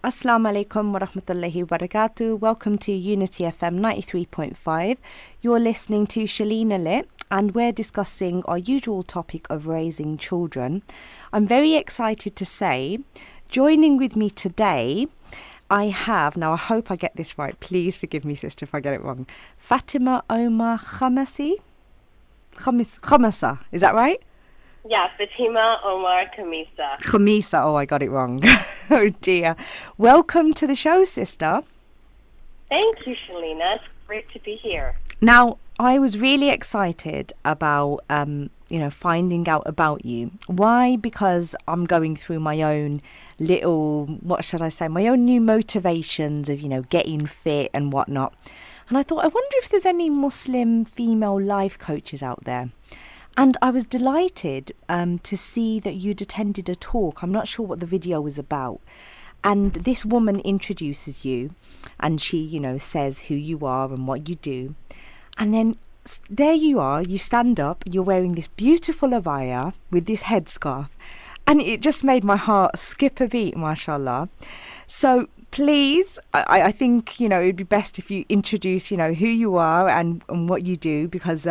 Assalamu alaikum wa rahmatullahi wa barakatuh. Welcome to Unity FM 93.5. You're listening to Shalina, Litt, and we're discussing our usual topic of raising children. I'm very excited to say, joining with me today, I have, now I hope I get this right, please forgive me sister if I get it wrong, Fatima Omar Khamissa, is that right? Yeah, Fatima Omar Khamissa. Khamissa, oh I got it wrong. Oh dear. Welcome to the show, sister. Thank you, Shalina. It's great to be here. Now, I was really excited about, finding out about you. Why? Because I'm going through my own little, my own new motivations of, getting fit and whatnot. And I thought, I wonder if there's any Muslim female life coaches out there. And I was delighted to see that you'd attended a talk. I'm not sure what the video was about. And this woman introduces you and she, says who you are and what you do. And then there you are, you stand up, you're wearing this beautiful abaya with this headscarf. And it just made my heart skip a beat, mashallah. So please, I think, it'd be best if you introduce, who you are and what you do because...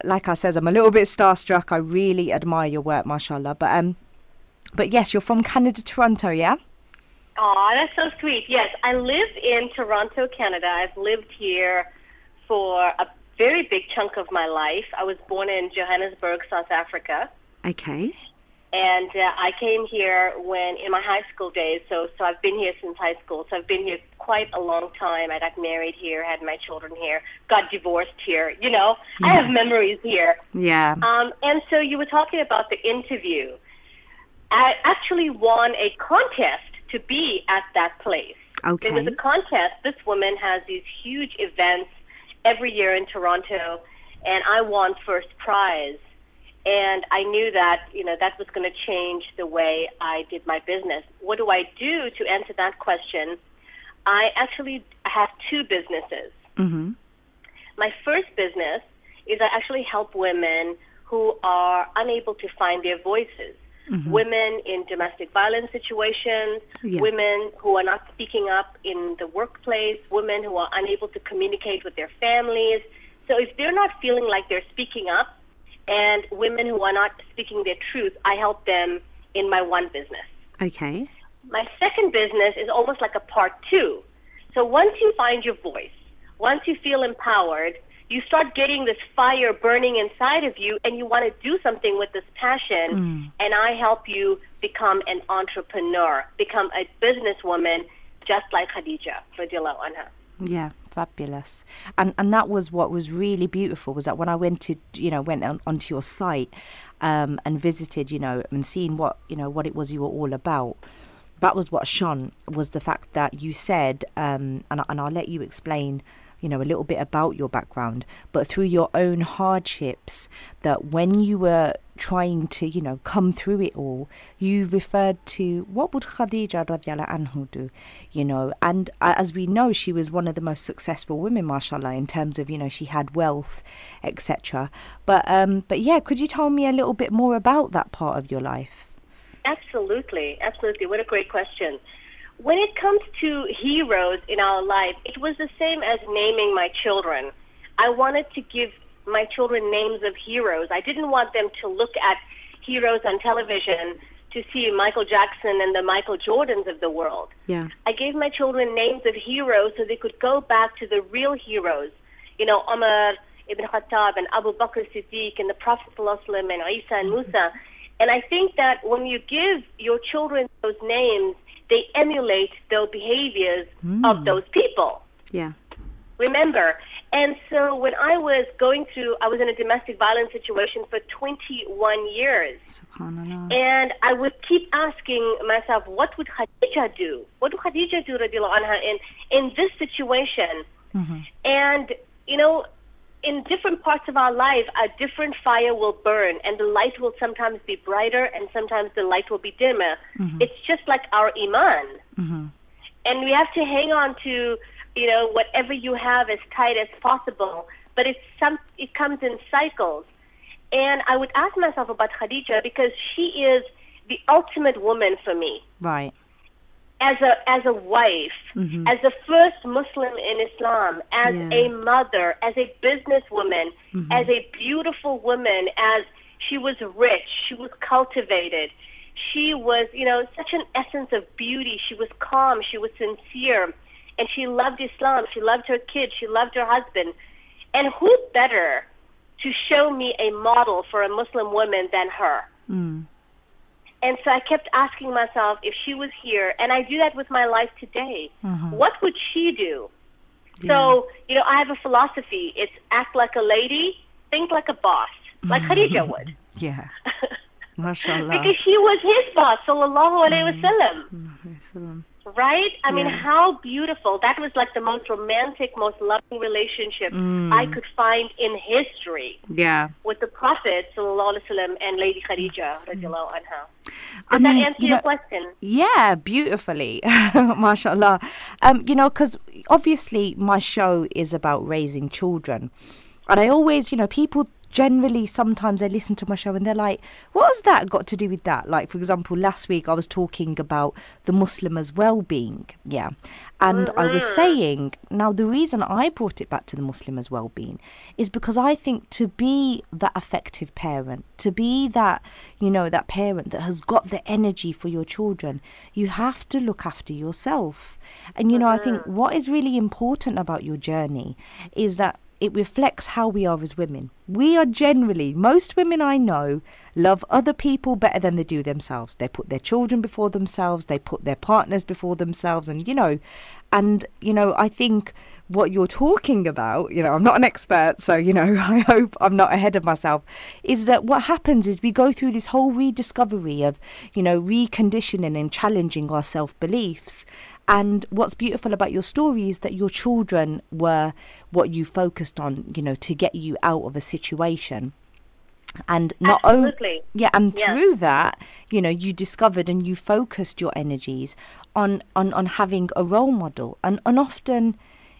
like I said, I'm a little bit starstruck. I really admire your work, mashallah. But yes, you're from Canada, Toronto, yeah? Oh, that's so sweet. Yes, I live in Toronto, Canada. I've lived here for a very big chunk of my life. I was born in Johannesburg, South Africa. Okay. And I came here in my high school days, so I've been here since high school. So I've been here quite a long time. I got married here, had my children here, got divorced here. Yeah. I have memories here. Yeah. And so you were talking about the interview. I actually won a contest to be at that place. Okay. It was a contest. This woman has these huge events every year in Toronto, and I won first prize. And I knew that, that was going to change the way I did my business. What do I do to answer that question? I actually have two businesses. Mm-hmm. My first business is I actually help women who are unable to find their voices. Mm-hmm. Women in domestic violence situations, women who are not speaking up in the workplace, women who are unable to communicate with their families. So if they're not feeling like they're speaking up, and women who are not speaking their truth, I help them in my one business. Okay. My second business is almost like a part two. So once you find your voice, once you feel empowered, you start getting this fire burning inside of you and you want to do something with this passion. And I help you become an entrepreneur, become a businesswoman just like Khadija, radiallahu anha. Yeah, fabulous. And that was what was really beautiful, was that when I went onto your site and visited, and seeing what it was you were all about, that was what shone, was the fact that you said, and I'll let you explain, a little bit about your background, but through your own hardships, that when you were trying to, come through it all, you referred to what would Khadija radiallahu anhu do, and as we know, she was one of the most successful women, mashallah, in terms of, she had wealth, etc. But yeah, could you tell me a little bit more about that part of your life? Absolutely. What a great question. When it comes to heroes in our life, it was the same as naming my children. I wanted to give my children names of heroes. I didn't want them to look at heroes on television to see Michael Jackson and the Michael Jordans of the world. Yeah. I gave my children names of heroes so they could go back to the real heroes. Umar ibn Khattab and Abu Bakr Siddiq and the Prophet ﷺ and Isa and Musa. And I think that when you give your children those names, they emulate those behaviors of those people. Yeah. Remember, and so when I was in a domestic violence situation for 21 years. Subhanallah. And I would keep asking myself, what would Khadija do? What would Khadija do, radiallahu anha, in this situation? Mm-hmm. And, in different parts of our life, a different fire will burn, and the light will sometimes be brighter, and sometimes the light will be dimmer. Mm-hmm. It's just like our iman. Mm-hmm. And we have to hang on to, whatever you have as tight as possible. But it comes in cycles. And I would ask myself about Khadija because she is the ultimate woman for me. Right. as a wife, as the first Muslim in Islam, as a mother, as a businesswoman, as a beautiful woman, as she was rich, she was cultivated. She was, such an essence of beauty. She was calm, she was sincere, and she loved Islam. She loved her kids, she loved her husband. And who better to show me a model for a Muslim woman than her? And so I kept asking myself, if she was here, and I do that with my life today, what would she do? So, I have a philosophy. It's act like a lady, think like a boss, like Khadija would. Yeah. MashaAllah. Because she was his boss, sallallahu alayhi wasallam. Right? I mean, how beautiful. That was like the most romantic, most loving relationship I could find in history. Yeah. With the Prophet, sallallahu alaihi wasallam, and Lady Khadija, radiallahu anha. Does that answer your question? Yeah, beautifully. MashaAllah. Because obviously my show is about raising children. And I always, people generally sometimes they listen to my show and they're like, what has that got to do with that? Like, for example, last week I was talking about the Muslimah's well-being. Yeah. And I was saying, now the reason I brought it back to the Muslimah's well-being is because I think to be that effective parent, to be that, that parent that has got the energy for your children, you have to look after yourself. And, I think what is really important about your journey is that it reflects how we are as women. We are generally, most women I know, love other people better than they do themselves. They put their children before themselves. They put their partners before themselves. And, I think what you're talking about, I'm not an expert, so, I hope I'm not ahead of myself, is that what happens is we go through this whole rediscovery of, reconditioning and challenging our self-beliefs. And what's beautiful about your story is that your children were what you focused on, to get you out of a situation. And not only, through that, you discovered and you focused your energies on having a role model. And often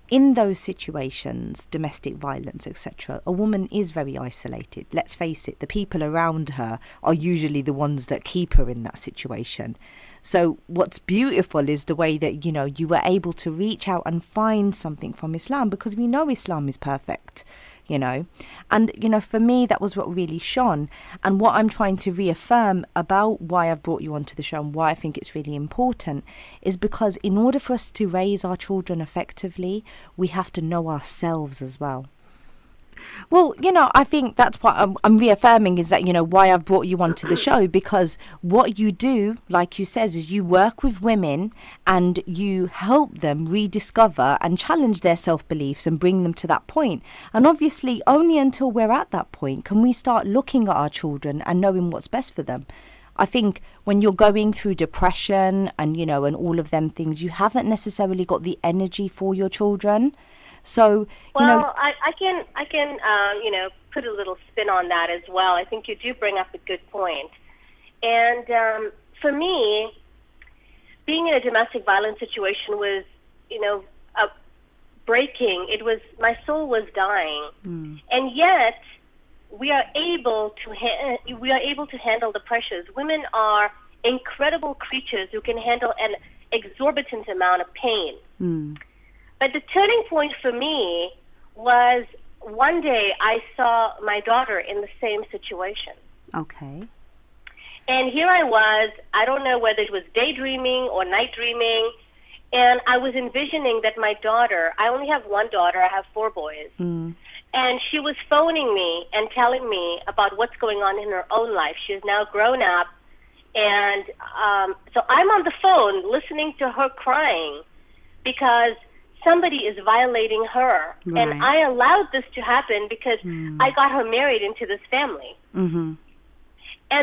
in those situations, domestic violence, etc., a woman is very isolated. Let's face it, the people around her are usually the ones that keep her in that situation. So what's beautiful is the way that, you were able to reach out and find something from Islam, because we know Islam is perfect, And, for me, that was what really shone. And what I'm trying to reaffirm about why I've brought you onto the show and why I think it's really important is because in order for us to raise our children effectively, we have to know ourselves as well. Well, I think that's what I'm reaffirming is that, why I've brought you onto the show, because what you do, like you says, is you work with women and you help them rediscover and challenge their self-beliefs and bring them to that point. And obviously, only until we're at that point can we start looking at our children and knowing what's best for them. I think when you're going through depression and, and all of them things, you haven't necessarily got the energy for your children. So, I can put a little spin on that as well. I think you do bring up a good point. And for me, being in a domestic violence situation was, breaking. My soul was dying. And yet we are able to handle the pressures. Women are incredible creatures who can handle an exorbitant amount of pain. But the turning point for me was one day I saw my daughter in the same situation. Okay. And here I was, I don't know whether it was daydreaming or night dreaming, and I was envisioning that my daughter, I only have one daughter, I have 4 boys, and she was phoning me and telling me about what's going on in her own life. She is now grown up, and so I'm on the phone listening to her crying because somebody is violating her. Right. And I allowed this to happen because I got her married into this family. And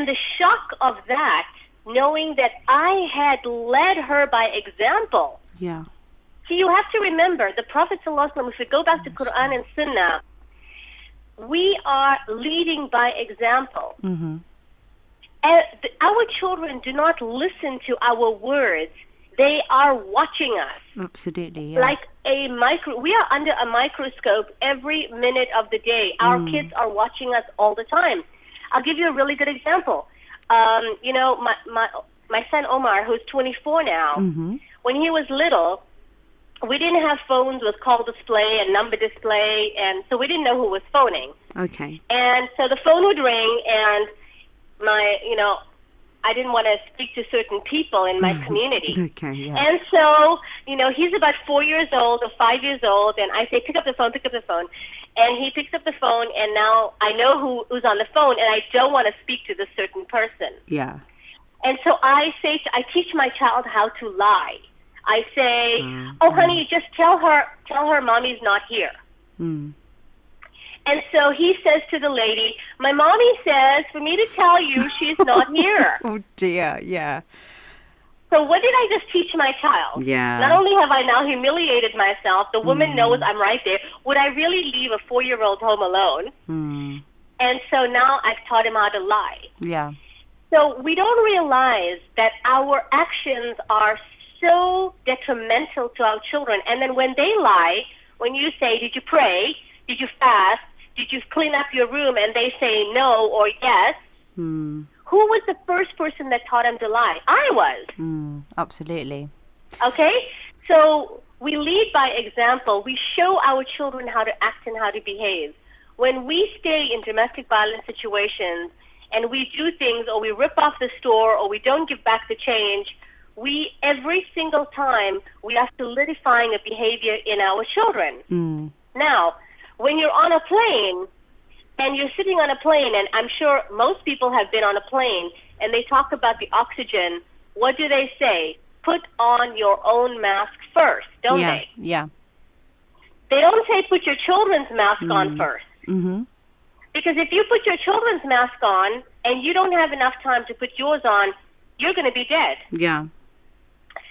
the shock of that, knowing that I had led her by example. Yeah. So you have to remember, the Prophet ﷺ, if we go back to Quran and Sunnah, we are leading by example. Our children do not listen to our words. They are watching us. Absolutely, yeah. Like we are under a microscope every minute of the day. Our kids are watching us all the time. I'll give you a really good example. My son Omar, who's 24 now, when he was little, we didn't have phones with call display and number display, and so we didn't know who was phoning. Okay. And so the phone would ring, and I didn't want to speak to certain people in my community. Okay, yeah. And so, he's about 4 years old or 5 years old, and I say, pick up the phone. And he picks up the phone, and now I know who's on the phone, and I don't want to speak to this certain person. Yeah. And so I teach my child how to lie. I say, honey, just tell her mommy's not here. Mm. And so he says to the lady, my mommy says for me to tell you she's not here. Oh, dear, yeah. So what did I just teach my child? Yeah. Not only have I now humiliated myself, the woman knows I'm right there. Would I really leave a 4-year-old home alone? Mm. And so now I've taught him how to lie. Yeah. So we don't realize that our actions are so detrimental to our children. And then when they lie, when you say, did you pray? Did you fast? Did you clean up your room? And they say no or yes. Mm. Who was the first person that taught them to lie? I was. Absolutely. Okay? So we lead by example. We show our children how to act and how to behave. When we stay in domestic violence situations and we do things, or we rip off the store, or we don't give back the change, every single time we are solidifying a behavior in our children. Mm. Now, when you're on a plane and you're sitting on a plane, and I'm sure most people have been on a plane, and they talk about the oxygen, what do they say? Put on your own mask first, don't they? Yeah. They don't say put your children's mask on first. Mm-hmm. Because if you put your children's mask on and you don't have enough time to put yours on, you're going to be dead. Yeah.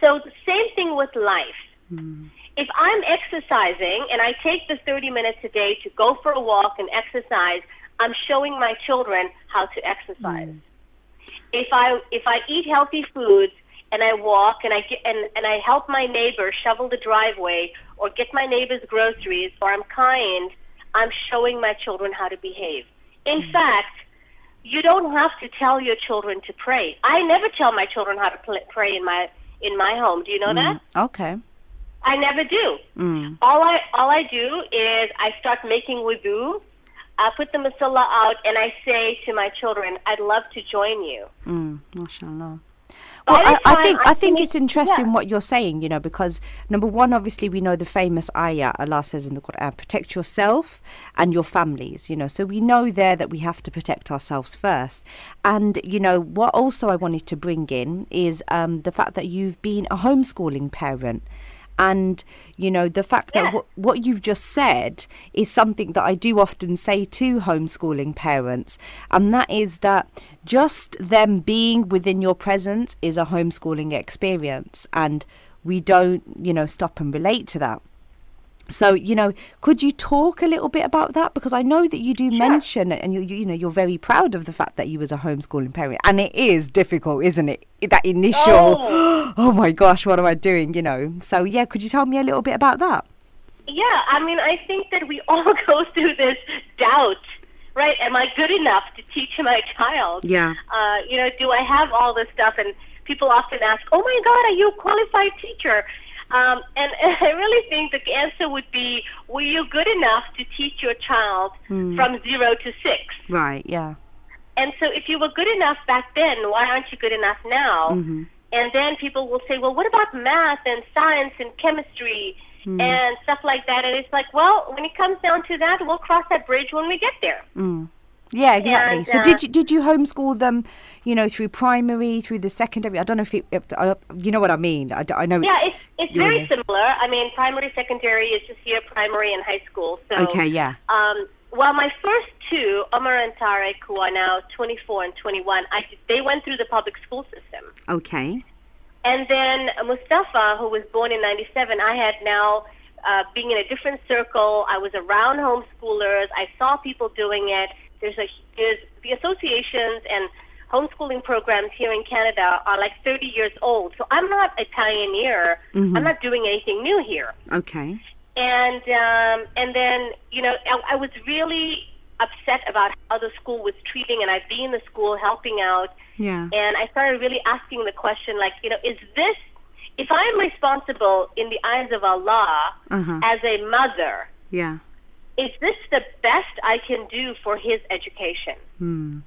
So the same thing with life. Mm. If I'm exercising and I take the 30 minutes a day to go for a walk and exercise, I'm showing my children how to exercise. Mm. If I eat healthy foods and I walk and I help my neighbor shovel the driveway or get my neighbor's groceries, or I'm kind, I'm showing my children how to behave. In fact, you don't have to tell your children to pray. I never tell my children how to pray in my home. Do you know that? Okay. I never do. Mm. All I do is I start making wudu. I put the masala out, and I say to my children, I'd love to join you. MashaAllah. Well, I think it's interesting what you're saying, because number one, obviously we know the famous ayah Allah says in the Quran, protect yourself and your families, so we know there that we have to protect ourselves first. And, what also I wanted to bring in is the fact that you've been a homeschooling parent. And, the fact that what you've just said is something that I do often say to homeschooling parents. And that is that just them being within your presence is a homeschooling experience. And we don't, stop and relate to that. So, could you talk a little bit about that? Because I know that you do mention, and you're very proud of the fact that you was a homeschooling parent, and it is difficult, isn't it? That initial, oh my gosh, what am I doing? So yeah, could you tell me a little bit about that? Yeah, I think that we all go through this doubt, right? Am I good enough to teach my child? Yeah. Do I have all this stuff? And people often ask, oh my God, are you a qualified teacher? And I really think the answer would be, were you good enough to teach your child from 0 to 6? Right, yeah. And so if you were good enough back then, why aren't you good enough now? Mm-hmm. And then people will say, well, what about math and science and chemistry and stuff like that? And it's like, well, when it comes down to that, we'll cross that bridge when we get there. Yeah, exactly. And, so did you homeschool them, through primary, through the secondary? I don't know if you know what I mean. I know. Yeah, it's very similar. Primary, secondary is just here, primary and high school. So, okay, yeah. Well, my first two, Omar and Tarek, who are now 24 and 21, they went through the public school system. Okay. And then Mustafa, who was born in 97, I had now being in a different circle. I was around homeschoolers. I saw people doing it. There's the associations and homeschooling programs here in Canada are like 30 years old. So I'm not a pioneer. I'm not doing anything new here. Okay. And then, I was really upset about how the school was treating, and I'd be in the school helping out. Yeah. And I started really asking the question, like, is if I am responsible in the eyes of Allah as a mother, is this the best I can do for his education? And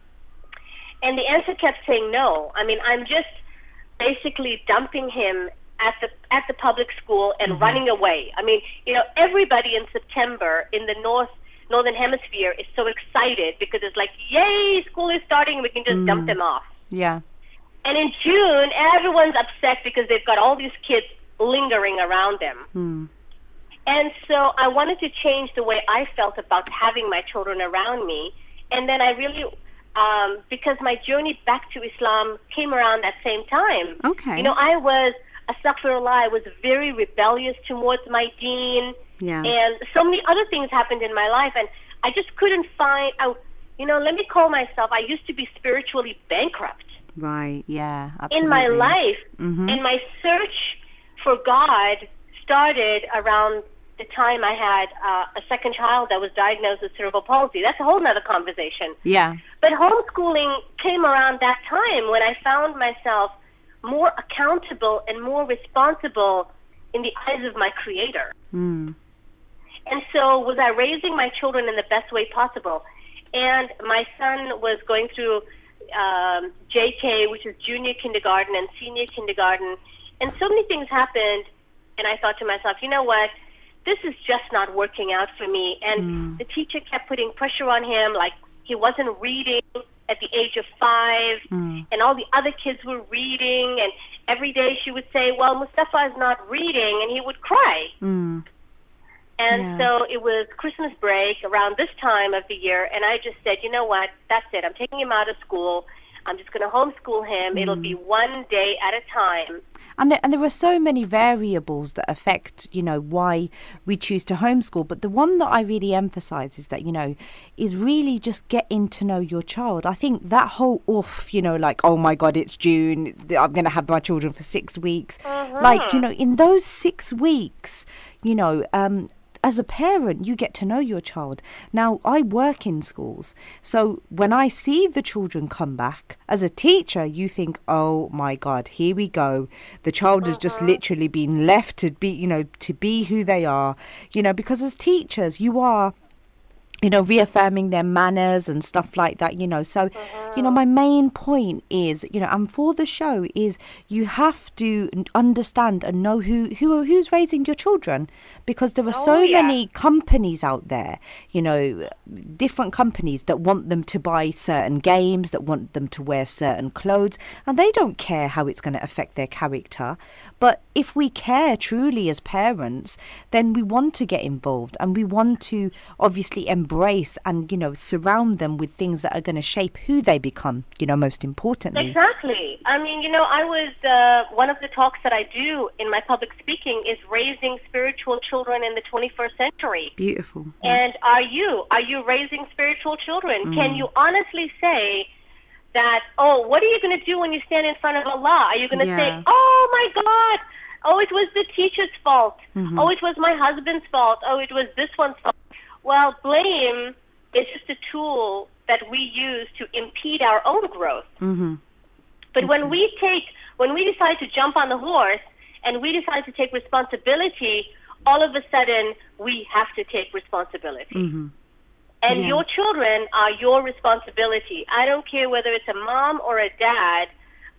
the answer kept saying no. I mean, I'm just basically dumping him at the public school and running away. I mean, you know, everybody in September in the Northern Hemisphere is so excited because it's like, yay, school is starting, we can just dump them off. Yeah. And in June, everyone's upset because they've got all these kids lingering around them. And so I wanted to change the way I felt about having my children around me. And then I really, because my journey back to Islam came around that same time. Okay. You know, I was very rebellious towards my deen. Yeah. And so many other things happened in my life. And I just couldn't find out, you know, let me call myself, I used to be spiritually bankrupt. Right, yeah, absolutely. In my life. And my search for God started around the time I had a second child that was diagnosed with cerebral palsy. That's a whole nother conversation. Yeah. But homeschooling came around that time when I found myself more accountable and more responsible in the eyes of my Creator. And so was I raising my children in the best way possible? And my son was going through JK, which is junior kindergarten, and senior kindergarten. And so many things happened, and I thought to myself, you know what? This is just not working out for me. And the teacher kept putting pressure on him, like he wasn't reading at the age of 5, and all the other kids were reading, and every day she would say, well, Mustafa is not reading, and he would cry. And so it was Christmas break around this time of the year, and I just said, you know what, that's it. I'm taking him out of school. I'm just going to homeschool him. It'll be one day at a time. And there are so many variables that affect, you know, why we choose to homeschool. But the one that I really emphasize is that, you know, is really just getting to know your child. I think that whole you know, like, oh my God, it's June, I'm going to have my children for 6 weeks. Like, you know, in those 6 weeks, you know, as a parent, you get to know your child. Now, I work in schools. So when I see the children come back, as a teacher, you think, oh my God, here we go. The child has just literally been left to be, you know, to be who they are. You know, because as teachers, you are, you know, reaffirming their manners and stuff like that, you know. So, you know, my main point is, you know, and for the show is you have to understand and know who's raising your children, because there are so many companies out there, you know, different companies that want them to buy certain games, that want them to wear certain clothes, and they don't care how it's going to affect their character. But if we care truly as parents, then we want to get involved, and we want to obviously embrace and, you know, surround them with things that are going to shape who they become, you know, most importantly. Exactly. I mean, you know, I was, one of the talks that I do in my public speaking is raising spiritual children in the 21st century. Beautiful. And are you raising spiritual children? Can you honestly say that, oh, what are you going to do when you stand in front of Allah? Are you going to say, oh my God, oh, it was the teacher's fault. Oh, it was my husband's fault. Oh, it was this one's fault. Well, blame is just a tool that we use to impede our own growth. But when we decide to jump on the horse and we decide to take responsibility, all of a sudden we have to take responsibility. And your children are your responsibility. I don't care whether it's a mom or a dad,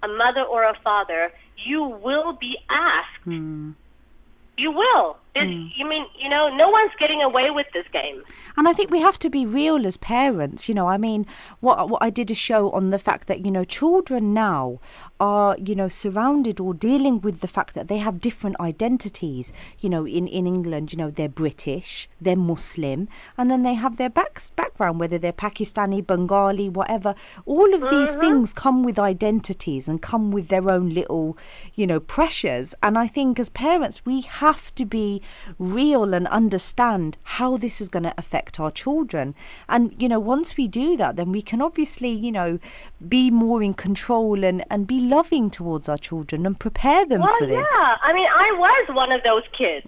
a mother or a father, you will be asked. You will. You mean, you know, no one's getting away with this game. And I think we have to be real as parents. You know, I mean, what I did a show on the fact that, you know, children now are, you know, surrounded or dealing with the fact that they have different identities. You know, in England, you know, they're British, they're Muslim, and then they have their background, whether they're Pakistani, Bengali, whatever. All of these things come with identities and come with their own little, you know, pressures. And I think as parents, we have to be real and understand how this is going to affect our children. And, you know, once we do that, then we can obviously, you know, be more in control and be loving towards our children and prepare them for this. Yeah, I mean, I was one of those kids.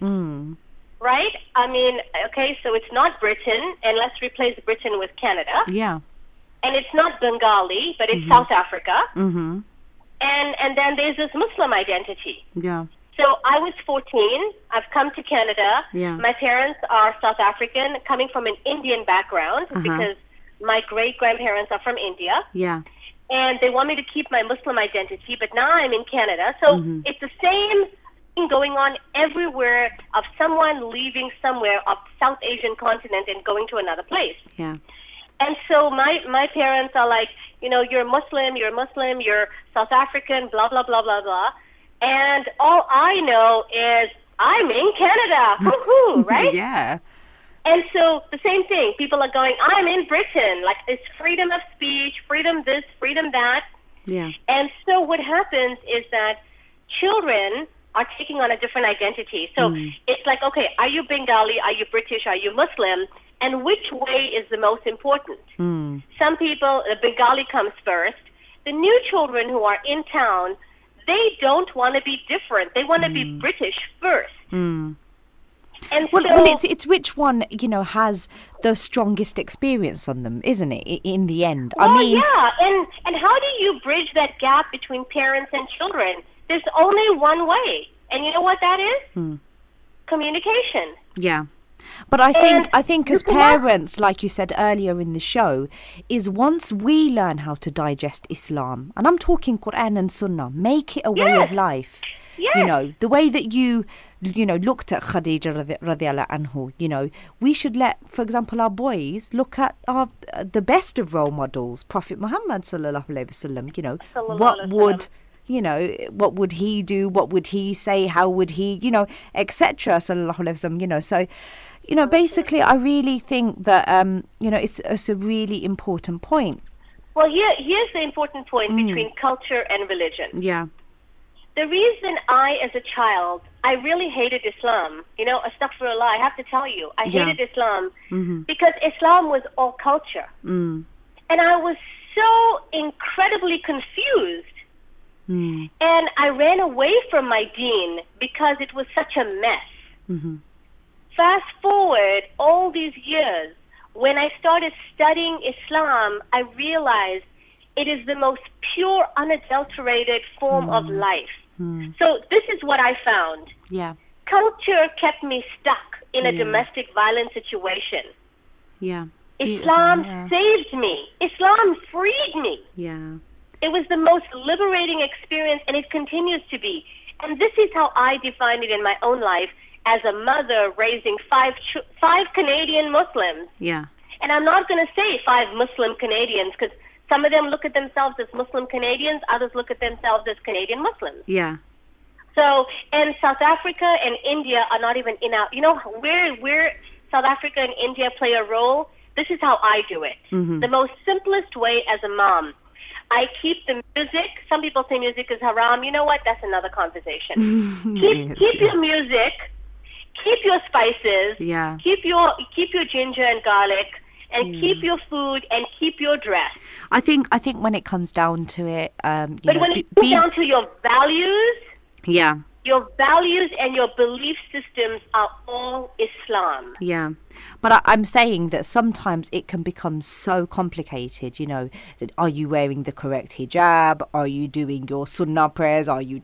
Right? I mean, okay, so it's not Britain, and let's replace Britain with Canada. Yeah. And it's not Bengali, but it's South Africa. And then there's this Muslim identity. Yeah. So I was 14. I've come to Canada. Yeah. My parents are South African, coming from an Indian background because my great-grandparents are from India. Yeah. And they want me to keep my Muslim identity, but now I'm in Canada. So it's the same thing going on everywhere of someone leaving somewhere of South Asian continent and going to another place. Yeah. And so my parents are like, you know, you're Muslim, you're South African, blah, blah, blah, blah, blah. And all I know is I'm in Canada, woohoo, right? Yeah. And so the same thing, people are going, I'm in Britain, like it's freedom of speech, freedom this, freedom that. Yeah. And so what happens is that children are taking on a different identity. So it's like, okay, are you Bengali, are you British, are you Muslim? And which way is the most important? Some people, Bengali comes first. The new children who are in town, they don't want to be different. They want to be British first. And Well, so, it's which one, you know, has the strongest experience on them, isn't it? In the end, I oh, mean, yeah. And how do you bridge that gap between parents and children? There's only one way. And you know what that is? Communication. yeah. But I think as parents, like you said earlier in the show, is once we learn how to digest Islam, and I'm talking Quran and Sunnah, make it a way of life. Yes. You know, the way that you know, looked at Khadija radiallahu anhu, you know, we should let, for example, our boys look at the best of role models, Prophet Muhammad sallallahu alaihi wasallam, you know, what would he do? What would he say? How would he, you know, etc. Sallallahu alaihi wasallam, you know. So, you know, basically, I really think that, you know, it's a really important point. Well, here's the important point between culture and religion. Yeah. The reason as a child, I really hated Islam, you know, astaghfirullah, I have to tell you, I hated Islam because Islam was all culture. And I was so incredibly confused. And I ran away from my deen because it was such a mess. Fast forward all these years, when I started studying Islam, I realized it is the most pure, unadulterated form of life. So this is what I found. Yeah. Culture kept me stuck in a domestic violence situation. Yeah. Islam saved me. Islam freed me. Yeah. It was the most liberating experience, and it continues to be. And this is how I define it in my own life as a mother raising five Canadian Muslims. Yeah. And I'm not going to say 5 Muslim Canadians because some of them look at themselves as Muslim Canadians, others look at themselves as Canadian Muslims. Yeah. So, and South Africa and India are not even in our, you know, where South Africa and India play a role, this is how I do it. The most simplest way as a mom. I keep the music. Some people say music is haram. You know what? That's another conversation. Keep your music. Keep your spices. Yeah. Keep your ginger and garlic. And keep your food and keep your dress. I think when it comes down to it, but when it comes down to your values, your values and your belief systems are all Islam. Yeah. But I'm saying that sometimes it can become so complicated, you know. Are you wearing the correct hijab? Are you doing your sunnah prayers? Are you,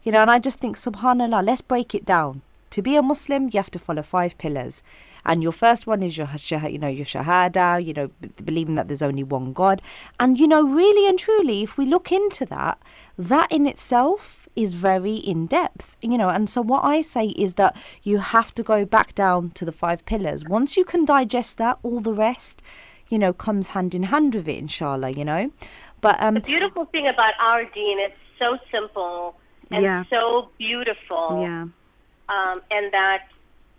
you know, and I just think, subhanallah, let's break it down. To be a Muslim, you have to follow 5 pillars. And your first one is your shahada, you know, believing that there's only one God. And, you know, really and truly, if we look into that, that in itself is very in-depth, you know. And so what I say is that you have to go back down to the 5 pillars. Once you can digest that, all the rest, you know, comes hand in hand with it, inshallah, you know. But the beautiful thing about our deen, it's so simple and so beautiful. Yeah. And that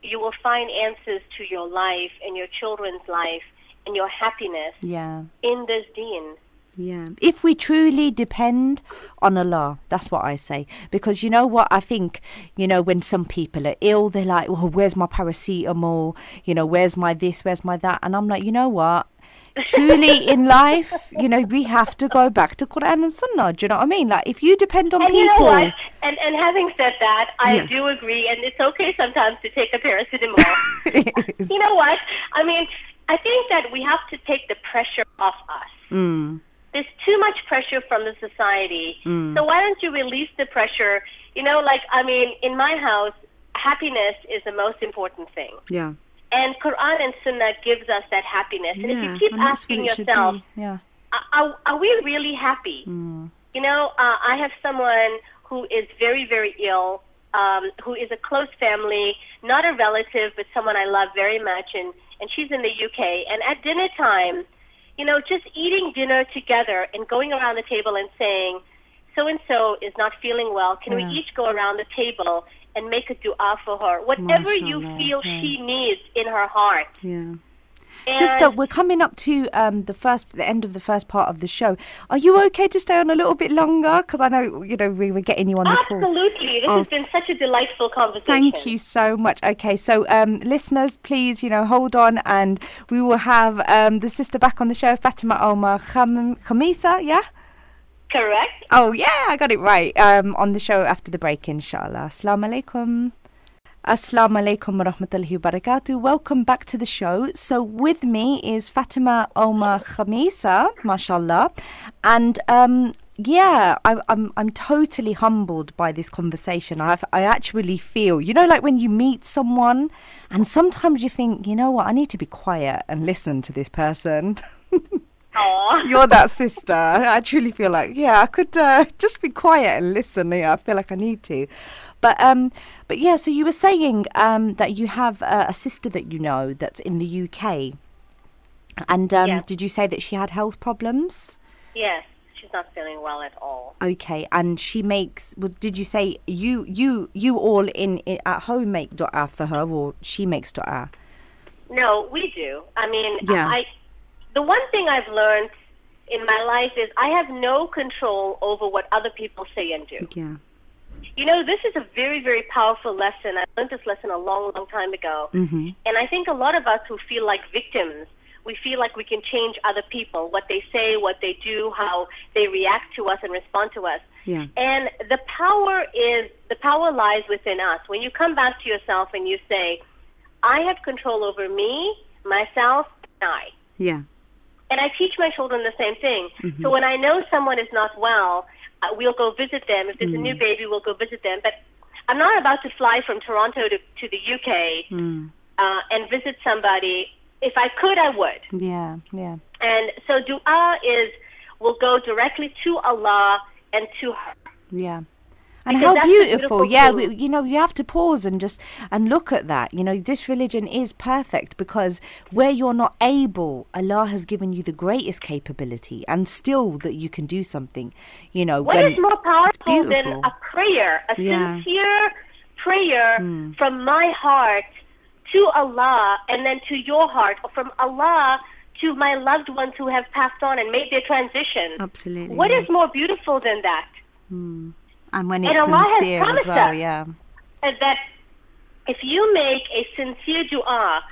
you will find answers to your life and your children's life and your happiness in this deen. Yeah. If we truly depend on Allah, that's what I say. Because you know what, I think, you know, when some people are ill, they're like, well, where's my paracetamol? You know, where's my this, where's my that? And I'm like, you know what? Truly in life, you know, we have to go back to Quran and Sunnah. Do you know what I mean? Like, if you depend on people. You know what? And having said that, I do agree, and it's okay sometimes to take a paracetamol. You know what? I mean, I think that we have to take the pressure off us. there's too much pressure from the society. So why don't you release the pressure? You know, like, I mean, in my house, happiness is the most important thing. Yeah. And Quran and Sunnah gives us that happiness. And if you keep asking yourself, are we really happy? You know, I have someone who is very, very ill, who is a close family, not a relative, but someone I love very much, and she's in the UK. And at dinner time, you know, just eating dinner together and going around the table and saying, so-and-so is not feeling well. Can we each go around the table and make a dua for her? Whatever you feel she needs in her heart. Yeah. Sister, we're coming up to the end of the first part of the show. Are you okay to stay on a little bit longer? Because I know, you know, we were getting you on the call. Absolutely. This has been such a delightful conversation. Thank you so much. Okay, so listeners, please, you know, hold on, and we will have the sister back on the show, Fatima Omar Khamissa, yeah? Correct. Oh, yeah, I got it right. On the show after the break, inshallah. Assalamu alaikum. Assalamu alaikum wa rahmatullahi wa barakatuh. Welcome back to the show. So with me is Fatima Omar Khamissa, mashallah. And I'm totally humbled by this conversation. I actually feel, you know, like when you meet someone and sometimes you think, you know what, I need to be quiet and listen to this person. You're that sister. I truly feel like, I could just be quiet and listen. Yeah, I feel like I need to. But yeah, so you were saying that you have a sister that you know that's in the UK. And did you say that she had health problems? Yes, she's not feeling well at all. Okay, and she makes, did you say you all in at home make dua for her, or she makes dua? No, we do. I mean, the one thing I've learned in my life is I have no control over what other people say and do. Yeah. You know, this is a very, very powerful lesson. I learned this lesson a long, long time ago. Mm-hmm. And I think a lot of us who feel like victims, we feel like we can change other people, what they say, what they do, how they react to us and respond to us. Yeah. And the power lies within us. When you come back to yourself and you say, I have control over me, myself, and I. Yeah. And I teach my children the same thing. Mm-hmm. So when I know someone is not well, we'll go visit them. If there's a new baby, we'll go visit them. But I'm not about to fly from Toronto to the UK and visit somebody. If I could, I would. Yeah, yeah. And so dua will go directly to Allah and to her. Yeah. And because how beautiful. Yeah, thing. You have to pause and just look at that. You know, this religion is perfect because where you're not able, Allah has given you the greatest capability and still that you can do something. You know, what is more powerful than a prayer, a sincere prayer from my heart to Allah and then to your heart, or from Allah to my loved ones who have passed on and made their transition. Absolutely. What is more beautiful than that? And when it's sincere as well, that if you make a sincere dua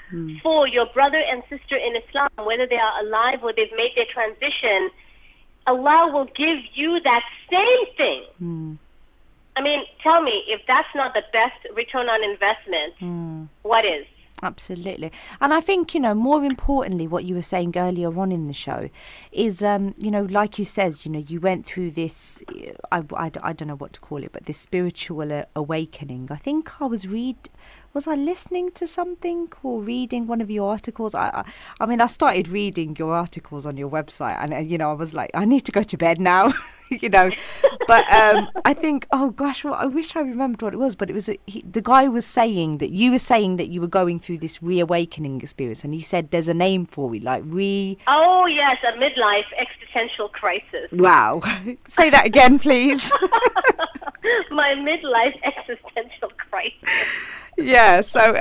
for your brother and sister in Islam, whether they are alive or they've made their transition, Allah will give you that same thing. I mean, tell me, if that's not the best return on investment, what is? Absolutely. And I think, you know, more importantly, what you were saying earlier on in the show is, you know, like you said, you know, you went through this, I don't know what to call it, but this spiritual awakening. I think was I listening to something or reading one of your articles? I mean, I started reading your articles on your website and, you know, I was like, I need to go to bed now, you know. But I think, oh, gosh, I wish I remembered what it was. But it was the guy was saying that you were going through this reawakening experience. And he said there's a name for it, like Oh, yes, a midlife existential crisis. Wow. Say that again, please. My midlife existential crisis. Yeah, so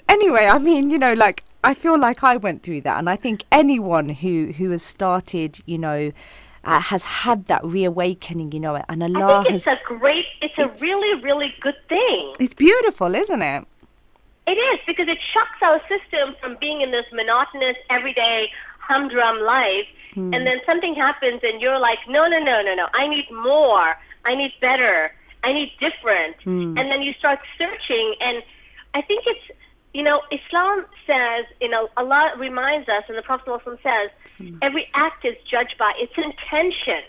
anyway, I mean, you know, like, I feel like I went through that, and I think anyone who has started, you know, has had that reawakening, you know, and Allah it's a really, really good thing. It's beautiful, isn't it? It is, because it shocks our system from being in this monotonous, everyday, humdrum life, and then something happens and you're like, no, I need more, I need better, I need different, and then you start searching, and I think it's Islam says, Allah reminds us, and the Prophet ﷺ says, every act is judged by its intention.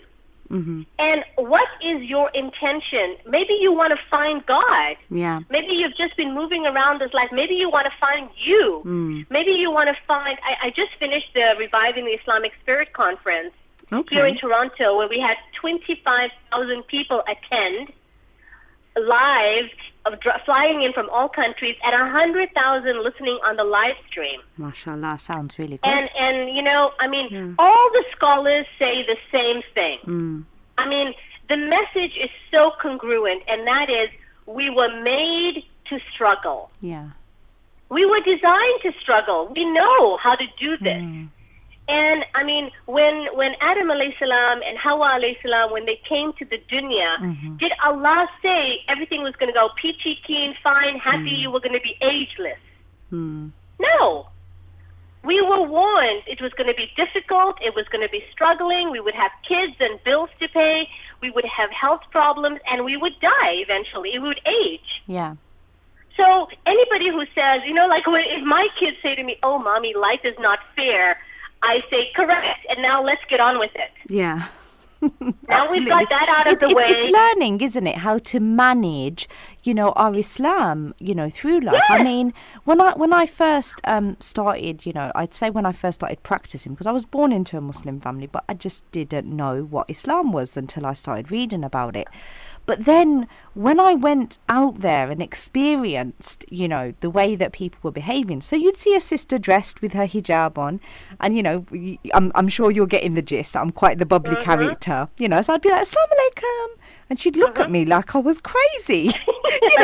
Mm-hmm. And what is your intention? Maybe you want to find God. Yeah. Maybe you've just been moving around this life. Maybe you want to find you. Mm. Maybe you want to find... I just finished the Reviving the Islamic Spirit conference here in Toronto, where we had 25,000 people attend live, flying in from all countries, and 100,000 listening on the live stream. MashaAllah, sounds really good. And all the scholars say the same thing. Mm. I mean, the message is so congruent, and that is, we were made to struggle. Yeah. We were designed to struggle. We know how to do this. Mm. And I mean, when Adam alayhi salam and Hawa alayhi salam, when they came to the dunya, Mm-hmm. did Allah say everything was going to go peachy keen, fine, happy, you were going to be ageless? Mm. No. We were warned it was going to be difficult, it was going to be struggling, we would have kids and bills to pay, we would have health problems, and we would die eventually, we would age. Yeah. So anybody who says, if my kids say to me, oh, mommy, life is not fair, I say, correct, and now let's get on with it. Yeah. Now we've got that out of the way. It's learning, isn't it, how to manage, our Islam, through life. Yes. I mean, when I first started, I'd say when I first started practicing, because I was born into a Muslim family, but I just didn't know what Islam was until I started reading about it. But then when I went out there and experienced, the way that people were behaving, so you'd see a sister dressed with her hijab on, and, I'm sure you're getting the gist. I'm quite the bubbly character, so I'd be like, Assalamu alaikum. And she'd look at me like I was crazy,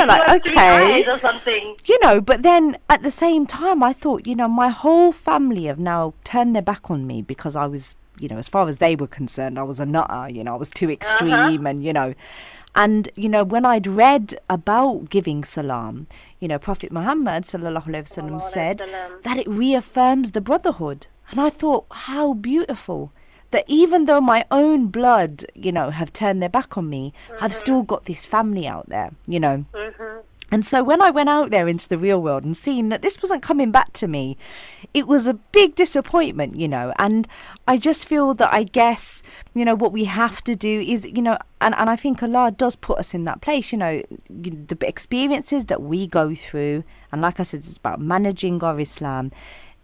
like okay. Or something. But then at the same time, I thought, my whole family have now turned their back on me because I was, as far as they were concerned, I was a nutter, I was too extreme and, when I'd read about giving salam, Prophet Muhammad sallallahu alaihi wasallam said that it reaffirms the brotherhood. And I thought, how beautiful that even though my own blood, have turned their back on me, I've still got this family out there, And so when I went out there into the real world and seen that this wasn't coming back to me, it was a big disappointment, and I just feel that I guess, what we have to do is, and I think Allah does put us in that place, the experiences that we go through, and like I said, it's about managing our Islam.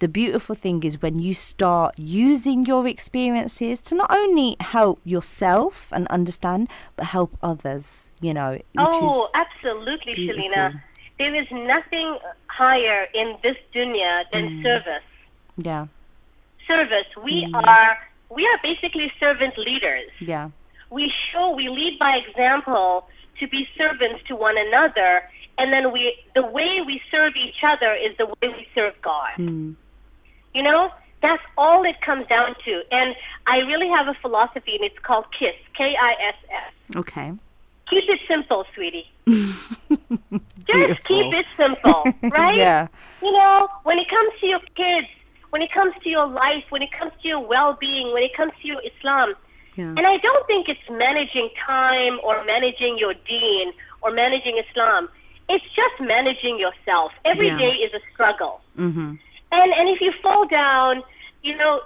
The beautiful thing is when you start using your experiences to not only help yourself and understand, but help others, which is absolutely, beautiful. Shalina. There is nothing higher in this dunya than service. Yeah. Service. We are basically servant leaders. Yeah. We lead by example to be servants to one another, and then the way we serve each other is the way we serve God. That's all it comes down to. And I really have a philosophy, and it's called KISS, K-I-S-S. Okay. Keep it simple, sweetie. Just keep it simple, right? Yeah. When it comes to your kids, when it comes to your life, when it comes to your well-being, when it comes to your Islam. Yeah. And I don't think it's managing time or managing your deen or managing Islam. It's just managing yourself. Every day is a struggle. Mm-hmm. And if you fall down,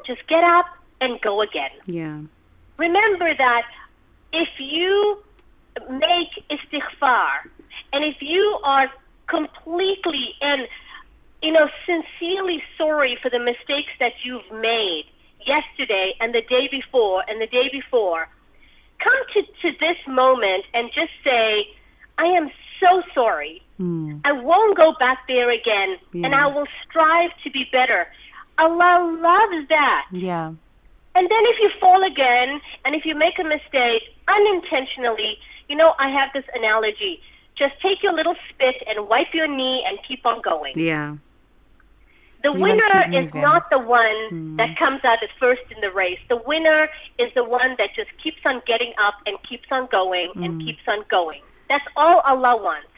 just get up and go again. Yeah. Remember that if you make istighfar, and if you are completely and, sincerely sorry for the mistakes that you've made yesterday and the day before and the day before, come to this moment and just say, I am so sorry. I won't go back there again, and I will strive to be better. Allah loves that. Yeah. And then if you fall again, and if you make a mistake unintentionally, I have this analogy. Just take your little spit and wipe your knee and keep on going. Yeah. The winner is not the one that comes out at first in the race. The winner is the one that just keeps on getting up and keeps on going and keeps on going. That's all Allah wants.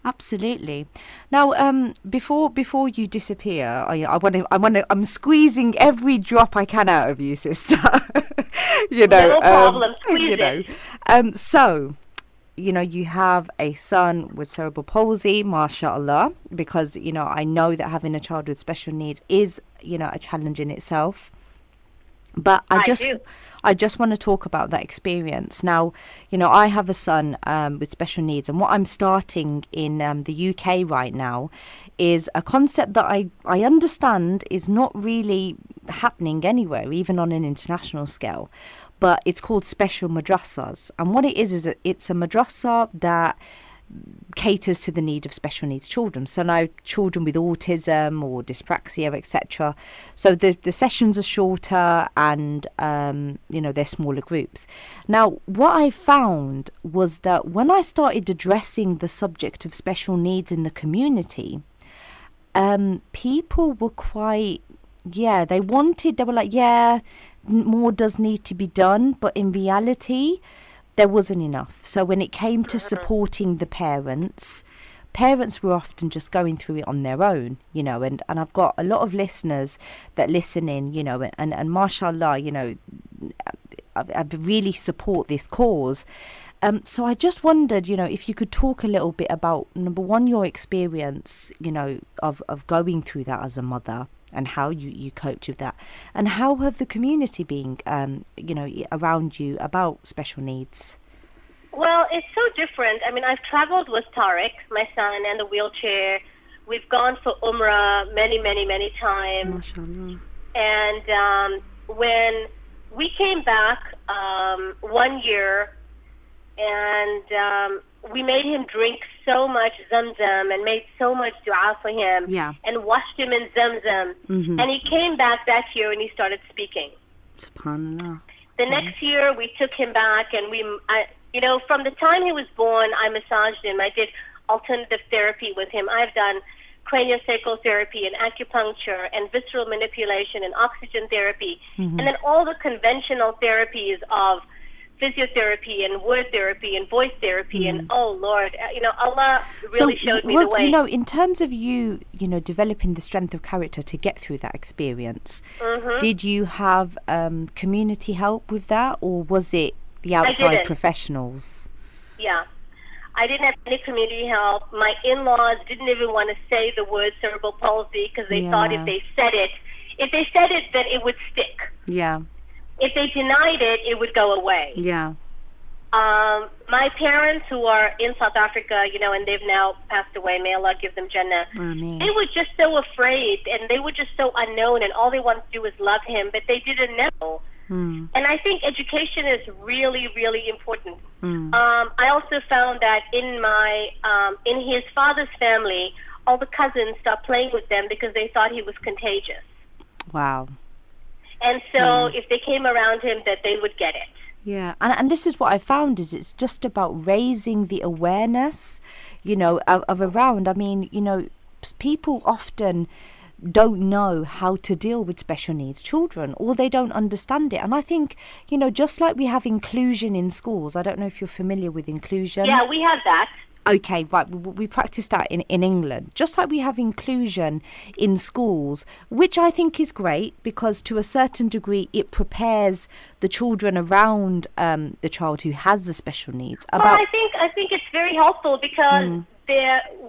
Absolutely. Now, before you disappear, I'm squeezing every drop I can out of you, sister. No problem. Squeeze it. So, you have a son with cerebral palsy, mashallah, because, I know that having a child with special needs is, a challenge in itself. But I just want to talk about that experience. Now, I have a son with special needs, and what I'm starting in the UK right now is a concept that I understand is not really happening anywhere, even on an international scale. But it's called special madrasas. And what it is that it's a madrasa that caters to the need of special needs children. So now children with autism or dyspraxia, etc. So the sessions are shorter and, they're smaller groups. Now, what I found was that when I started addressing the subject of special needs in the community, people were quite, they were like, more does need to be done. But in reality, there wasn't enough. So when it came to supporting the parents were often just going through it on their own, and I've got a lot of listeners that listen in, and mashallah, I really support this cause. So I just wondered, if you could talk a little bit about, number one, your experience, of going through that as a mother, and how you coped with that, and how have the community been, around you about special needs? Well, it's so different. I mean, I've traveled with Tariq, my son, and the wheelchair. We've gone for Umrah many, many, many times. MashaAllah. And when we came back 1 year, and we made him drink so much Zamzam and made so much dua for him, and washed him in Zamzam. And he came back that year and he started speaking. SubhanAllah. The next year we took him back, and from the time he was born, I massaged him. I did alternative therapy with him. I've done craniosacral therapy and acupuncture and visceral manipulation and oxygen therapy, and then all the conventional therapies of physiotherapy and word therapy and voice therapy, and oh Lord, Allah really showed me the way. In terms of you, developing the strength of character to get through that experience, did you have community help with that, or was it the outside professionals? Yeah, I didn't have any community help. My in-laws didn't even want to say the word cerebral palsy because they thought if they said it, then it would stick. Yeah. If they denied it, it would go away. Yeah. My parents, who are in South Africa, and they've now passed away, may Allah give them Jannah, they were just so afraid, and they were just so unknown, and all they wanted to do was love him, but they didn't know. And I think education is really, really important. I also found that in his father's family, all the cousins stopped playing with them because they thought he was contagious. Wow. And so if they came around him, that they would get it. Yeah, and this is what I found, is it's just about raising the awareness, of around. I mean, people often don't know how to deal with special needs children, or they don't understand it. And I think, just like we have inclusion in schools, I don't know if you're familiar with inclusion. Yeah, we have that. Okay, right. We practice that in England. Just like we have inclusion in schools, which I think is great because to a certain degree it prepares the children around the child who has the special needs. Well, I think it's very helpful because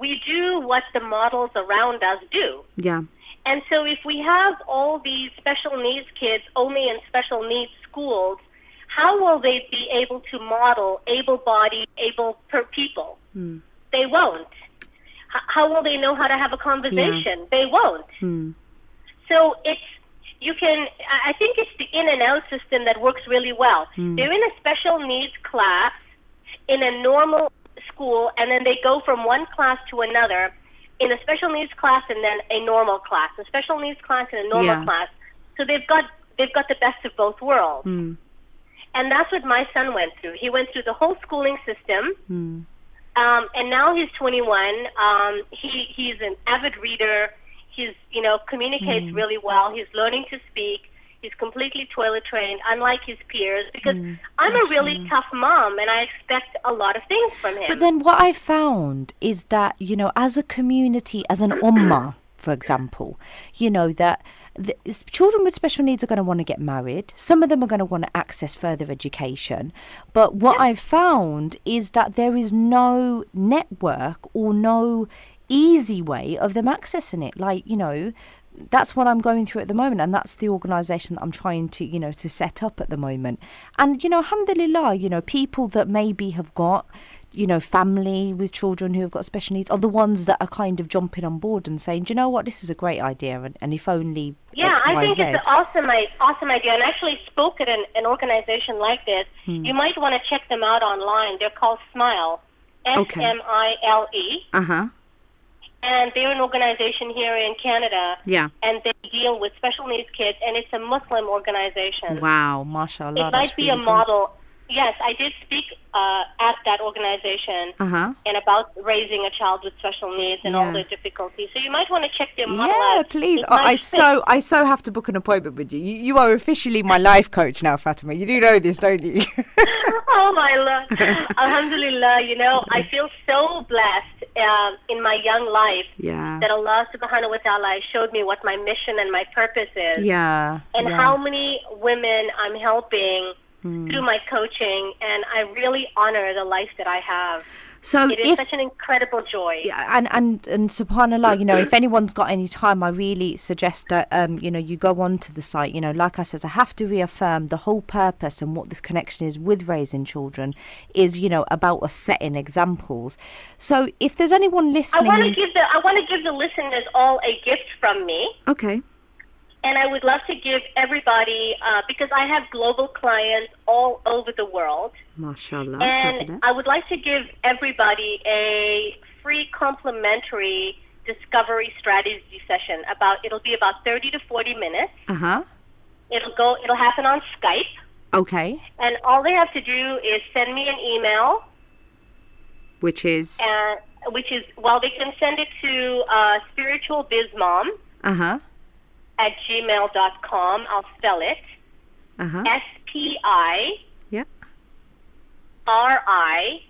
we do what the models around us do. Yeah. And so if we have all these special needs kids only in special needs schools, how will they be able to model able-bodied, able people? They won't. How will they know how to have a conversation? Yeah. They won't. So I think it's the in and out system that works really well. They're in a special needs class in a normal school, and then they go from one class to another in a special needs class and then a normal class, a special needs class and a normal class. So they've got the best of both worlds. And that's what my son went through. He went through the whole schooling system. And now he's 21. He's an avid reader. He's, communicates really well. He's learning to speak. He's completely toilet trained, unlike his peers, because I'm a really tough mom, and I expect a lot of things from him. But then what I found is that, as a community, as an ummah, for example, you know, that children with special needs are going to want to get married. Some of them are going to want to access further education. But what I've found is that there is no network or no easy way of them accessing it. Like, you know, that's what I'm going through at the moment, and that's the organisation that I'm trying to, you know, to set up at the moment. And, you know, alhamdulillah, you know, people that maybe have got, you know, family with children who have got special needs are the ones that are kind of jumping on board and saying, do you know what, this is a great idea, and if only X, Y, I think Z. it's an awesome idea. And I actually spoke at an organization like this. You might want to check them out online. They're called Smile, SMILE. Uh-huh. And they're an organization here in Canada. Yeah. And they deal with special needs kids, and it's a Muslim organization. Wow, mashallah. It might be a model. Yes, I did speak at that organization and about raising a child with special needs and all the difficulties. So you might want to check their model out. Yeah, please. I so have to book an appointment with you. You are officially my life coach now, Fatima. You do know this, don't you? Oh, my Lord. Alhamdulillah, you know, I feel so blessed in my young life that Allah subhanahu wa ta'ala showed me what my mission and my purpose is. Yeah. And how many women I'm helping through my coaching, and I really honor the life that I have. So it is such an incredible joy. And subhanallah, you know, if anyone's got any time, I really suggest that, you know, you go onto the site. You know, like I said, I have to reaffirm the whole purpose and what this connection is with raising children is, you know, about us setting examples. So if there's anyone listening, I want to give the listeners all a gift from me. Okay. And I would love to give everybody, because I have global clients all over the world. MashaAllah. And fabulous. I would like to give everybody a free complimentary discovery strategy session. It'll be about 30 to 40 minutes. It'll happen on Skype. Okay. And all they have to do is send me an email. Which is? They can send it to spiritualbizmom. At gmail.com. I'll spell it. SPI. Yep. RI.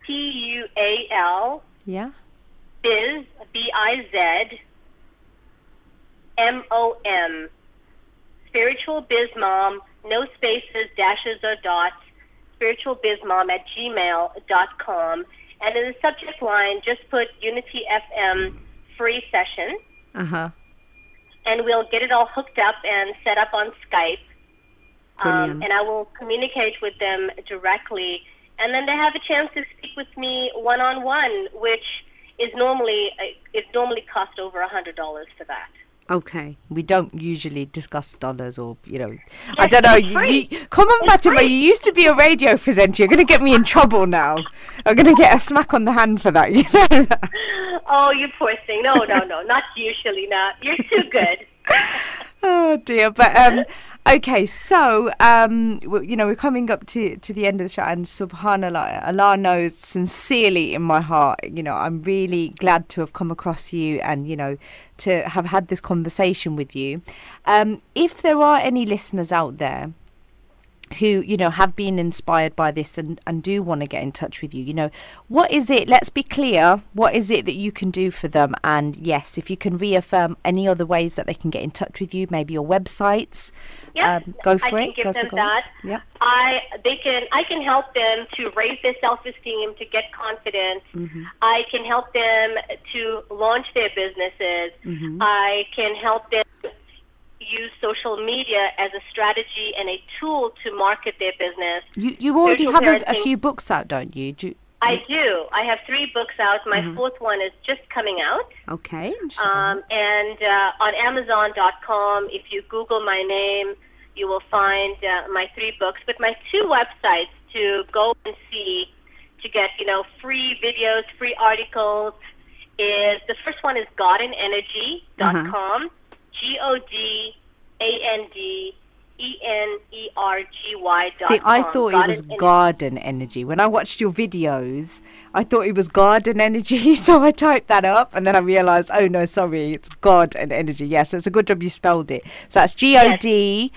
PUAL. Yeah. Biz. BIZ. MOM. Spiritual Biz Mom. No spaces, dashes, or dots. Spiritualbizmom at gmail.com. And in the subject line, just put Unity FM free session. And we'll get it all hooked up and set up on Skype. And I will communicate with them directly. And then they have a chance to speak with me one-on-one, which is normally costs over $100 for that. Okay. We don't usually discuss dollars or, you know, I don't know. Come on, Fatima, you used to be a radio presenter. You're going to get me in trouble now. I'm going to get a smack on the hand for that, you know that? Oh, you poor thing. No, not usually, not. You're too good. Oh, dear. But, okay, so, you know, we're coming up to the end of the show, and subhanAllah, Allah knows sincerely in my heart, you know, I'm really glad to have come across you and, you know, to have had this conversation with you. If there are any listeners out there who, you know, have been inspired by this and do want to get in touch with you, you know, what is it, let's be clear, what is it that you can do for them? And yes, if you can reaffirm any other ways that they can get in touch with you, maybe your websites, go for it. I can give them that. Yep. I can help them to raise their self-esteem, to get confidence. I can help them to launch their businesses. I can help them use social media as a strategy and a tool to market their business. You already have a few books out, don't you? I do. I have 3 books out. My 4th one is just coming out. Okay. And on Amazon.com, if you Google my name, you will find my 3 books. But my 2 websites to go and see, to get, you know, free videos, free articles, is the first one is GodandEnergy.com. GODANDENERGY.com. See, I thought it was Garden Energy. When I watched your videos, I thought it was Garden Energy, so I typed that up, and then I realised, oh no, sorry, it's God and Energy. Yes, so it's a good job you spelled it. So that's GODANDENERGY.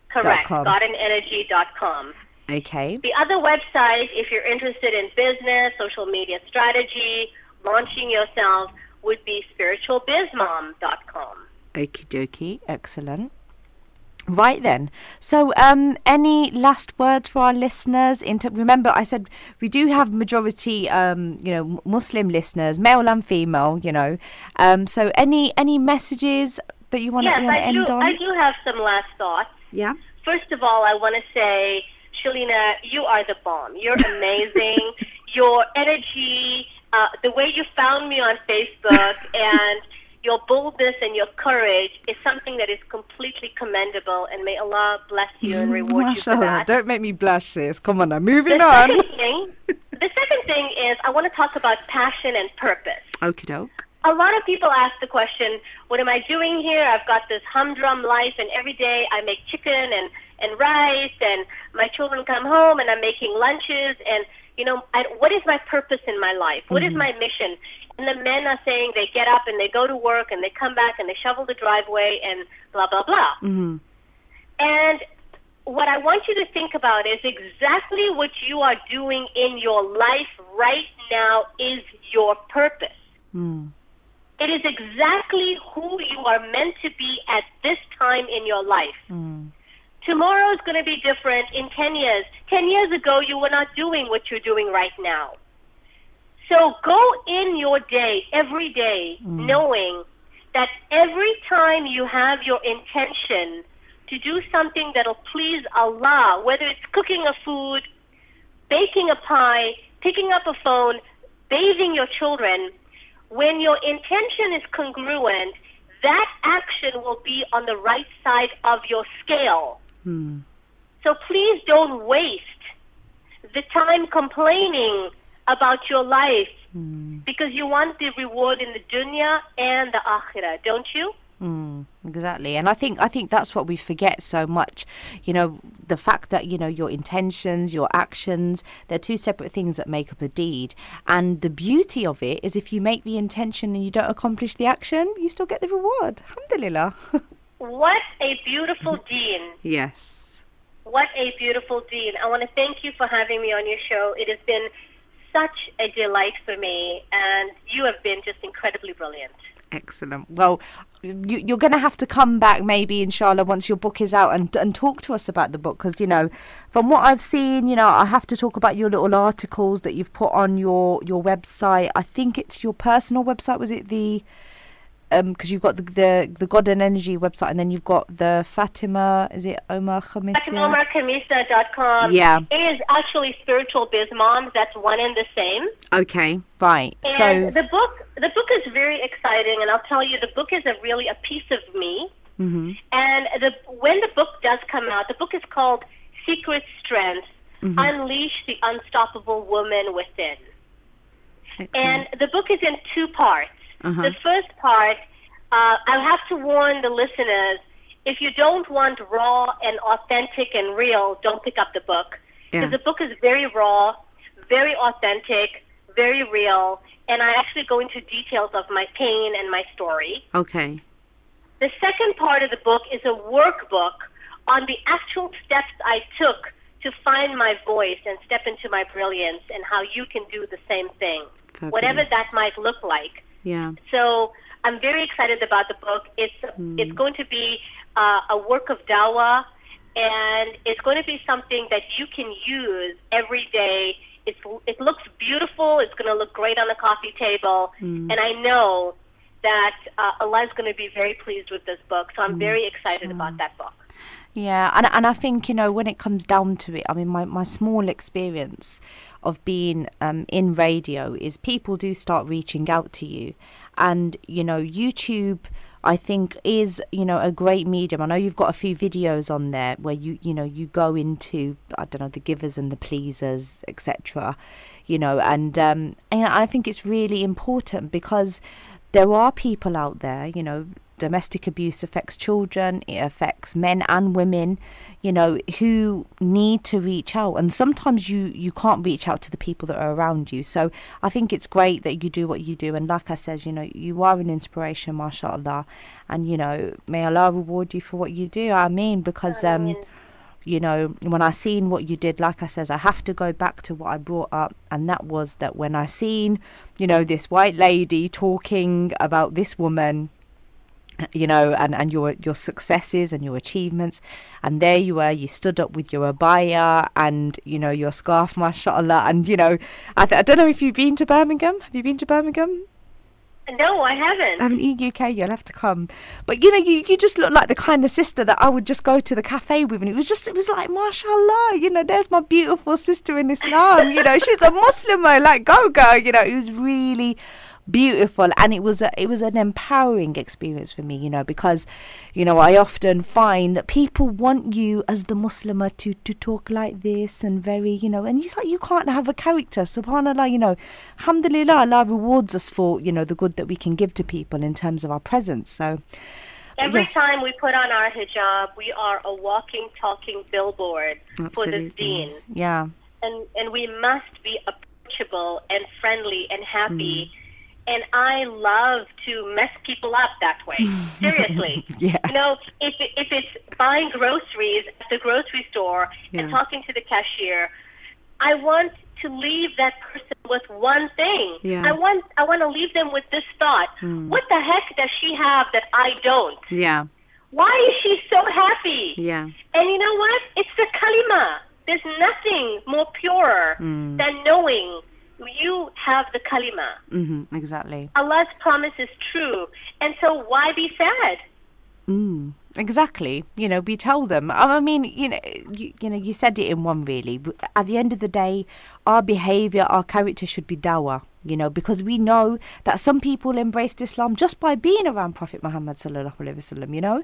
Correct, GodandEnergy.com. Okay. The other website, if you're interested in business, social media strategy, launching yourself, would be spiritualbizmom.com. Okie dokie. Excellent. Right then. So, any last words for our listeners? Remember, I said we do have majority, Muslim listeners, male and female. So any messages that you want to end on? I do have some last thoughts. Yeah. First of all, I want to say, Shalina, you are the bomb. You're amazing. Your energy, the way you found me on Facebook, and your boldness and your courage is something that is completely commendable, and may Allah bless you and reward you for that. Don't make me blush, sis. Come on now, moving on. The second thing is I want to talk about passion and purpose. Okie doke. A lot of people ask the question, what am I doing here? I've got this humdrum life, and every day I make chicken and rice, and my children come home, and I'm making lunches, and what is my purpose in my life? What is my mission? And the men are saying they get up and they go to work and they come back and they shovel the driveway and blah, blah, blah. Mm-hmm. And what I want you to think about is exactly what you are doing in your life right now is your purpose. Mm. It is exactly who you are meant to be at this time in your life. Mm. Tomorrow is going to be different in 10 years. 10 years ago, you were not doing what you're doing right now. So go in your day, every day, knowing that every time you have your intention to do something that'll please Allah, whether it's cooking a food, baking a pie, picking up a phone, bathing your children, when your intention is congruent, that action will be on the right side of your scale. Mm. So please don't waste the time complaining about your life because you want the reward in the dunya and the akhirah, don't you? Exactly. And I think that's what we forget so much. The fact that, your intentions, your actions, they're two separate things that make up a deed. And the beauty of it is if you make the intention and you don't accomplish the action, you still get the reward. Alhamdulillah. What a beautiful deen. Yes. What a beautiful deen. I want to thank you for having me on your show. It has been such a delight for me, and you have been just incredibly brilliant. Excellent. Well, you're going to have to come back maybe, inshallah, once your book is out and talk to us about the book. Because, from what I've seen, I have to talk about your little articles that you've put on your website. I think it's your personal website. Was it the... because you've got the God and Energy website, and then you've got the Fatima, is it Omar Khamissa? FatimaOmarKhamissa.com. Yeah. It is actually Spiritual Biz Moms. That's one and the same. Okay, right. And the book is very exciting, and I'll tell you, the book is really a piece of me. Mm-hmm. And when the book does come out, the book is called Secret Strength, Unleash the Unstoppable Woman Within. Excellent. And the book is in two parts. Uh-huh. The first part, I'll have to warn the listeners, if you don't want raw and authentic and real, don't pick up the book. Because the book is very raw, very authentic, very real, and I actually go into details of my pain and my story. Okay. The second part of the book is a workbook on the actual steps I took to find my voice and step into my brilliance, and how you can do the same thing, whatever that might look like. Yeah. So I'm very excited about the book. It's going to be a work of dawah, and it's going to be something that you can use every day. It looks beautiful. It's going to look great on the coffee table, and I know that Allah is going to be very pleased with this book. So I'm very excited about that book. Yeah, and I think, when it comes down to it, I mean, my small experience of being in radio is people do start reaching out to you. And, YouTube, I think, is, a great medium. I know you've got a few videos on there where you go into, I don't know, the givers and the pleasers, etc. And I think it's really important because there are people out there, domestic abuse affects children, it affects men and women, who need to reach out. And sometimes you can't reach out to the people that are around you. So I think it's great that you do what you do. And like I said, you are an inspiration, mashallah. And, may Allah reward you for what you do. I mean, because you know, when I seen what you did, like I says, I have to go back to what I brought up, and that was that when I seen, you know, this white lady talking about this woman, you know, and your successes and your achievements, and there you were, you stood up with your abaya and, you know, your scarf, mashallah, and, you know, I don't know if you've been to Birmingham. Have you been to Birmingham? No, I haven't. In UK, you'll have to come. But, you know, you just look like the kind of sister that I would just go to the cafe with, and it was like, mashallah, you know, there's my beautiful sister in Islam, you know, she's a Muslimah, like, go, you know. It was really beautiful, and it was an empowering experience for me, you know, because, you know, I often find that people want you as the Muslimah to talk like this and very, you know, and it's like you can't have a character. Subhanallah, you know, alhamdulillah, Allah rewards us for, you know, the good that we can give to people in terms of our presence. So every time we put on our hijab, we are a walking, talking billboard for this deen. Yeah. And we must be approachable and friendly and happy. And I love to mess people up that way. Seriously. Yeah. You know, if it's buying groceries at the grocery store and talking to the cashier, I want to leave that person with one thing. Yeah. I want to leave them with this thought. What the heck does she have that I don't? Yeah. Why is she so happy? Yeah. And you know what? It's the kalima. There's nothing more purer than knowing you have the kalima. Exactly. Allah's promise is true. And so why be sad? Exactly. You know, we tell them. I mean, you know, you said it in one, really. At the end of the day, our behaviour, our character should be dawah, you know, because we know that some people embraced Islam just by being around Prophet Muhammad sallallahu alaihi wasallam, you know,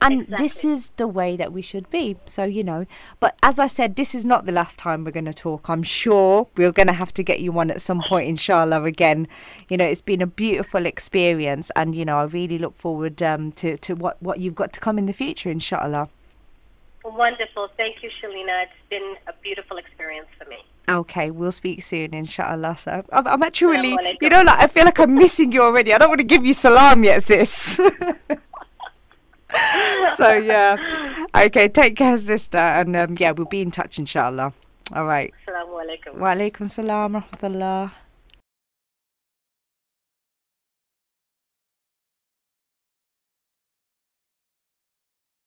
and this is the way that we should be. So, you know, but as I said, this is not the last time we're going to talk. I'm sure we're going to have to get you on at some point, inshallah, again. You know, it's been a beautiful experience, and, you know, I really look forward to what you've got to come in the future, inshallah. Wonderful. Thank you, Shalina. It's been a beautiful experience for me. Okay, we'll speak soon, inshallah. So I'm actually, you know, like, I feel like I'm missing you already. I don't want to give you salam yet, sis. So, yeah. Okay, take care, sister. And, yeah, we'll be in touch, inshallah. All right. Assalamu alaikum. Wa alaikum salam wa rahmatullah.